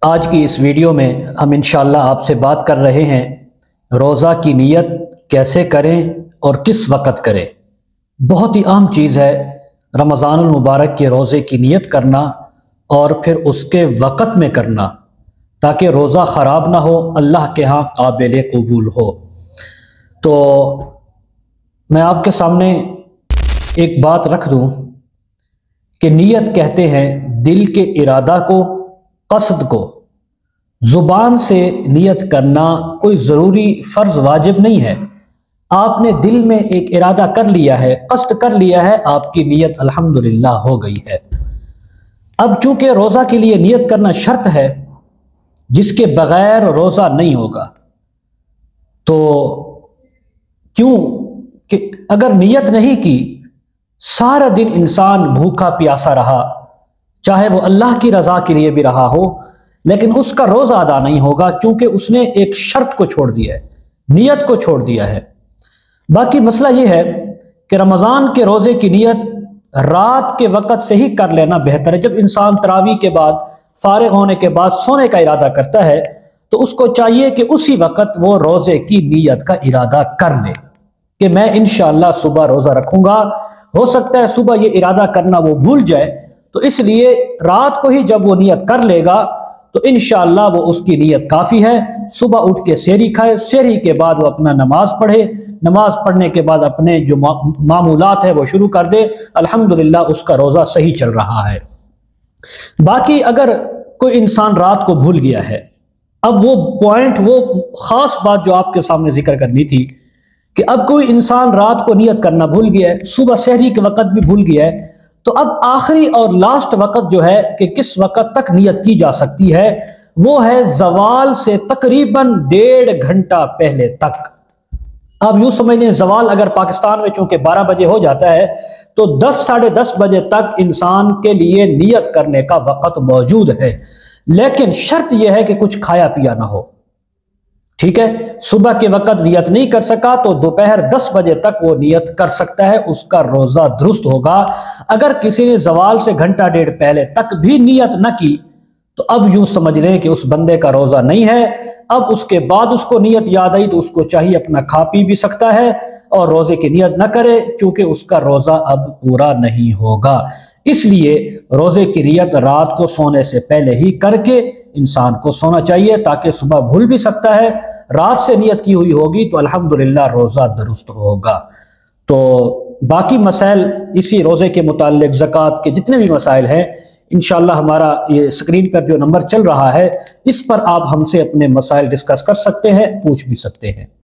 آج کی اس ویڈیو میں ہم انشاءاللہ آپ سے بات کر رہے ہیں روزہ کی نیت کیسے کریں اور کس وقت کریں۔ بہت ہی اہم چیز ہے رمضان المبارک کے روزے کی نیت کرنا اور پھر اس کے وقت میں کرنا تاکہ روزہ خراب نہ ہو، اللہ کے ہاں قابل قبول ہو۔ تو میں آپ کے سامنے ایک بات رکھ دوں کہ نیت کہتے ہیں دل کے ارادہ کو، قصد کو۔ زبان سے نیت کرنا کوئی ضروری فرض واجب نہیں ہے۔ آپ نے دل میں ایک ارادہ کر لیا ہے، قصد کر لیا ہے، آپ کی نیت الحمدللہ ہو گئی ہے۔ اب چونکہ روزہ کے لیے نیت کرنا شرط ہے، جس کے بغیر روزہ نہیں ہوگا، تو کیوں کہ اگر نیت نہیں کی، سارا دن انسان بھوکا پیاسا رہا، چاہے وہ اللہ کی رضا کے لیے بھی رہا ہو، لیکن اس کا روزہ ادا نہیں ہوگا کیونکہ اس نے ایک شرط کو چھوڑ دیا ہے، نیت کو چھوڑ دیا ہے۔ باقی مسئلہ یہ ہے کہ رمضان کے روزے کی نیت رات کے وقت سے ہی کر لینا بہتر ہے۔ جب انسان تراویح کے بعد فارغ ہونے کے بعد سونے کا ارادہ کرتا ہے تو اس کو چاہیے کہ اسی وقت وہ روزے کی نیت کا ارادہ کر لے کہ میں انشاءاللہ صبح روزہ رکھوں گا۔ ہو سکتا ہے صبح یہ ارادہ کرنا وہ بھول جائے، تو اس لیے رات کو ہی جب وہ نیت کر لے گا تو انشاءاللہ وہ اس کی نیت کافی ہے۔ صبح اٹھ کے سحری کھائے، سحری کے بعد وہ اپنا نماز پڑھے، نماز پڑھنے کے بعد اپنے جو معمولات ہے وہ شروع کر دے، الحمدللہ اس کا روزہ صحیح چل رہا ہے۔ باقی اگر کوئی انسان رات کو بھول گیا ہے، اب وہ خاص بات جو آپ کے سامنے ذکر کرنی تھی کہ اب کوئی انسان رات کو نیت کرنا بھول گیا ہے، صبح سحری کے وقت بھی بھول گیا ہے، تو اب آخری اور لاسٹ وقت جو ہے کہ کس وقت تک نیت کی جا سکتی ہے، وہ ہے زوال سے تقریباً 1.5 گھنٹہ پہلے تک۔ اب یوں سمجھ لیں زوال اگر پاکستان میں چونکہ 12 بجے ہو جاتا ہے تو 10 ساڑھے 10 بجے تک انسان کے لیے نیت کرنے کا وقت موجود ہے، لیکن شرط یہ ہے کہ کچھ کھایا پیا نہ ہو۔ ٹھیک ہے، صبح کے وقت نیت نہیں کر سکا تو دوپہر 10 بجے تک وہ نیت کر سکتا ہے، اس کا روزہ درست ہوگا۔ اگر کسی نے زوال سے گھنٹہ ڈیڑھ پہلے تک بھی نیت نہ کی تو اب یوں سمجھ لیں کہ اس بندے کا روزہ نہیں ہے۔ اب اس کے بعد اس کو نیت یاد آئی تو اس کو چاہیے اپنا کھا پی بھی سکتا ہے اور روزے کی نیت نہ کرے، چونکہ اس کا روزہ اب پورا نہیں ہوگا۔ اس لیے روزے کی نیت رات کو سونے سے پہلے ہی کر کے انسان کو سونا چاہیے تاکہ صبح بھول بھی سکتا ہے، رات سے نیت کی ہوئی ہوگی تو الحمدللہ روزہ درست ہوگا۔ تو باقی مسائل اسی روزے کے متعلق، زکوٰۃ کے جتنے بھی مسائل ہیں، انشاءاللہ ہمارا یہ اسکرین پر جو نمبر چل رہا ہے اس پر آپ ہم سے اپنے مسائل ڈسکس کر سکتے ہیں، پوچھ بھی سکتے ہیں۔